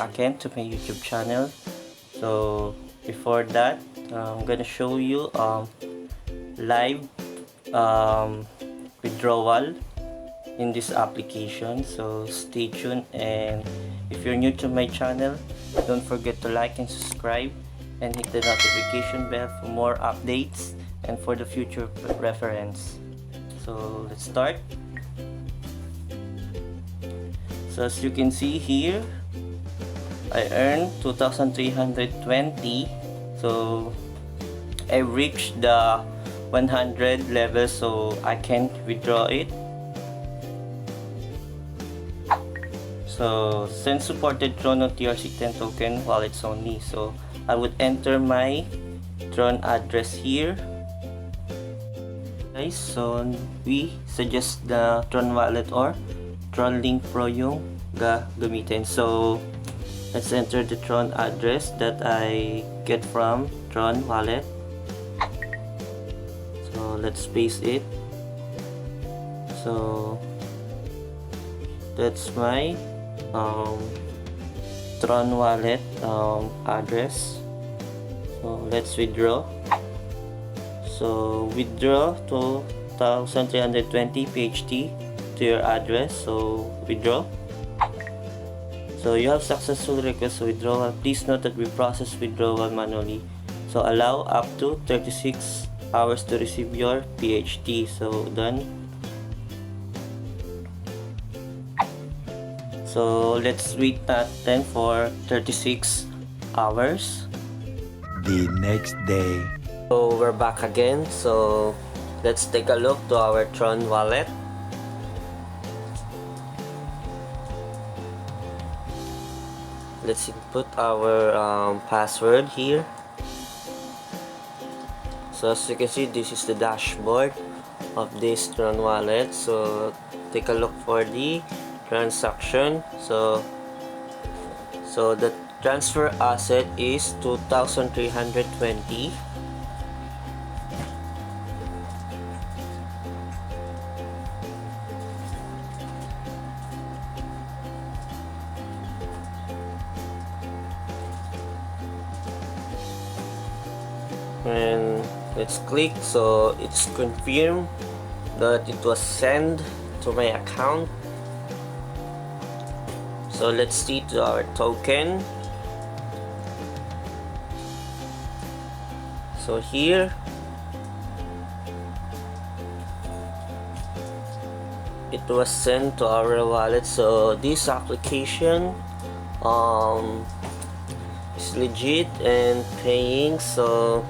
again to my YouTube channel. So before that, I'm gonna show you live withdrawal in this application. So stay tuned, and if you're new to my channel, don't forget to like and subscribe and hit the notification bell for more updates and for the future reference. So let's start. So as you can see here, I earned 2,320. So I reached the 100 level, so I can't withdraw it. So since supported Tron on TRC10 token wallets only, so I would enter my Tron address here. Guys, so we suggest the Tron wallet or TRONLINK.PRO yung gamitin. So let's enter the Tron address that I get from Tron wallet. So let's paste it. So that's my Tron wallet address. So let's withdraw. So withdraw 2,320 PHT to your address. So withdraw. So you have successfully requested withdrawal. Please note that we process withdrawal manually. So allow up to 36 hours to receive your PHT. So done. So let's wait natin for 36 hours. The next day. So we're back again. So let's take a look to our Tron wallet. Let's input our password here. So as you can see, this is the dashboard of this Tron wallet. So take a look for the transaction. So the transfer asset is 2,320. And let's click. So it's confirmed that it was sent to my account. So let's see to our token. So here it was sent to our wallet. So this application is legit and paying. So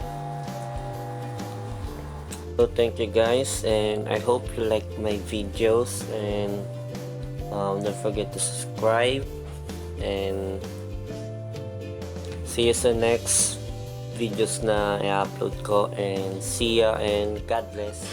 thank you guys, and I hope you like my videos, and don't forget to subscribe, and see you sa next videos na i-upload ko, and see ya, and God bless.